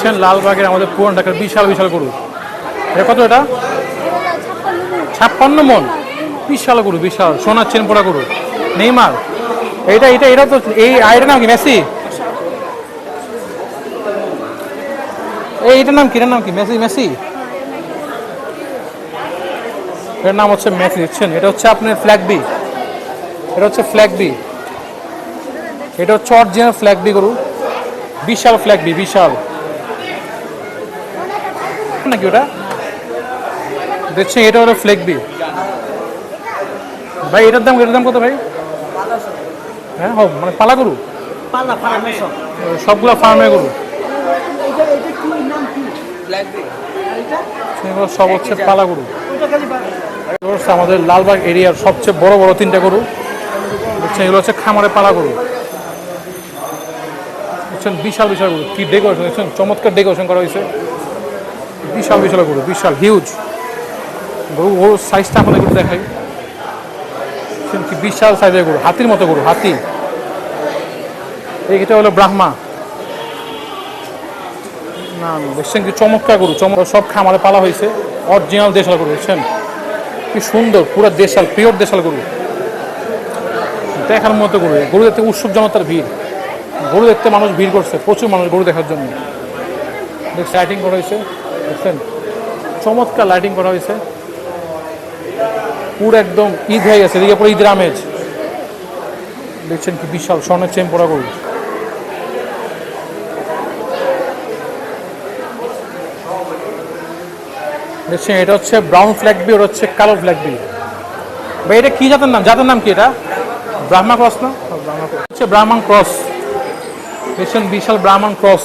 দেখছেন লালবাগের আমাদের পুরান ঢাকার বিশাল বিশাল গরু। এটা কত? এটা 56 মন। বিশাল গরু, বিশাল সোনার চেন পড়া গরু। নেইমার এটা এটা এটা তো এই আইটার নাম কি? মেসি? এইটার নাম কি? এটার নাম কি? মেসি? মেসি এর নাম হচ্ছে মেসি। দেখছেন এটা হচ্ছে আপনার ফ্ল্যাগ বি। এটা হচ্ছে ফ্ল্যাগ বি। এটা হচ্ছে অরিজিনাল ফ্ল্যাগ বি গরু। বিশাল ফ্ল্যাগ বি, বিশাল নাকি ওটা? দেখছেন এটা হলো ফ্ল্যাগ বি। ভাই এটার দাম কত ভাই? হ্যাঁ হোক, মানে পালা গরু, সবগুলো ফার্মে গরু। এগুলো সব হচ্ছে পালা গরু। আমাদের লালবাগ এরিয়ার সবচেয়ে বড় বড় 3টা গরু। দেখছেন এগুলো হচ্ছে খামারে পালা গরু। দেখছেন বিশাল বিশাল গরু, কি ডেকোরেশন দেখছেন, চমৎকার ডেকোরেশন করা হয়েছে। বিশাল বিশাল গরু, বিশাল হিউজ গরু। গরুর সাইজটা আপনাদের গরু দেখাই, কি বিশাল সাইজের গরু, হাতির মতো গরু, হাতি। এইটা হলো ব্রাহ্মা। না দেখছেন কি চমৎকার গরু, চমৎকার। সব খামারে পালা হয়েছে, অরিজিনাল দেশাল গরু। দেখছেন কি সুন্দর, পুরো দেশাল, পিওর দেশাল গরু, দেখার মতো গরু। গরু দেখতে উৎসব জনতার ভিড়, গরু দেখতে মানুষ ভিড় করছে, প্রচুর মানুষ গরু দেখার জন্য। দেখছেন লাইটিং করা হয়েছে, দেখছেন চমৎকার লাইটিং করা হয়েছে, পুরো একদম ঈদ হয়ে গেছে, এদিকে পুরো ঈদের আমেজ। দেখছেন কি বিশাল স্বর্ণের চেন পড়া গরু। দেখছেন এটা হচ্ছে ব্রাউন ফ্ল্যাগ বি, ওটা হচ্ছে কালো ফ্ল্যাগ বি। ভাই এটা কি জাতের নাম? জাতের নাম কি? এটা ব্রাহ্মা ক্রস না? হচ্ছে ব্রাহ্মণ ক্রস। দেখছেন বিশাল ব্রাহ্মণ ক্রস।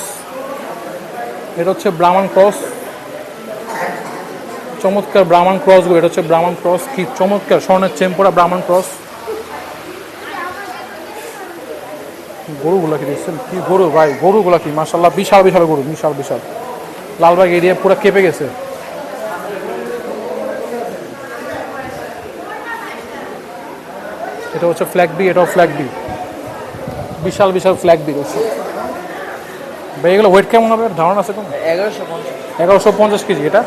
এটা হচ্ছে ব্রাহ্মণ ক্রস, চমৎকার ব্রাহ্মণ ক্রস গরু। এটা হচ্ছে ব্রাহ্মণ ক্রস, কি চমৎকার স্বর্ণের চেন পড়া ব্রাহ্মণ ক্রস। গরুগুলা কি দেখছেন, কি গরু ভাই, গরুগুলা কি মাশাআল্লাহ, বিশাল বিশাল গরু, বিশাল বিশাল। লালবাগ এরিয়া পুরো কেঁপে গেছে। এটা হচ্ছে ফ্ল্যাগ বি, এটাও ফ্ল্যাগ বি, বিশাল বিশাল ফ্ল্যাগ বি রয়েছে। ভাই এগুলো ওয়েট কেমন হবে ধারণা আছে কোনো? 1150 কেজি। এটা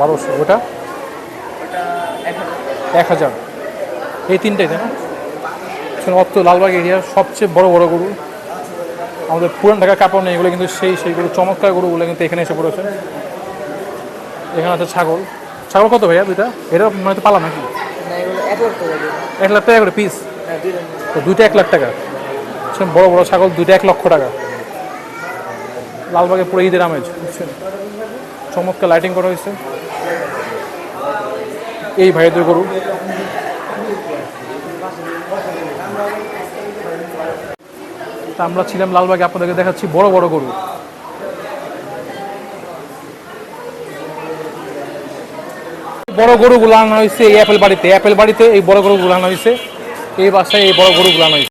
1200। ওটা 1000। এই তিনটাই তাই না? অত লালবাগ এরিয়ার সবচেয়ে বড় বড় গরু, আমাদের পুরান ঢাকা কাপড় নেই, এগুলো কিন্তু সেই গরু, চমৎকার গরুগুলো কিন্তু এখানে এসে পড়েছে। এখানে আছে ছাগল। ছাগল কত ভাইয়া দুইটা? এটা মানে তো পালা নাকি? 1 লাখ টাকা করে পিস? তো দুইটা 1 লাখ টাকা। বড় বড় ছাগল দুইটা 1 লক্ষ টাকা। লালবাগে পুরো ঈদের আমেজ। বুঝছেন চমৎকার লাইটিং করা হয়েছে। এই ভাইদের গরু। আমরা ছিলাম লালবাগে, আপনাদেরকে দেখাচ্ছি বড় বড় গরু। বড় গরুগুলো আনা হয়েছে এই অ্যাপেল বাড়িতে, অ্যাপেল বাড়িতে এই বড় গরুগুলো আনা হয়েছে, এই বাসায় এই বড় গরুগুলো আনা হয়েছে।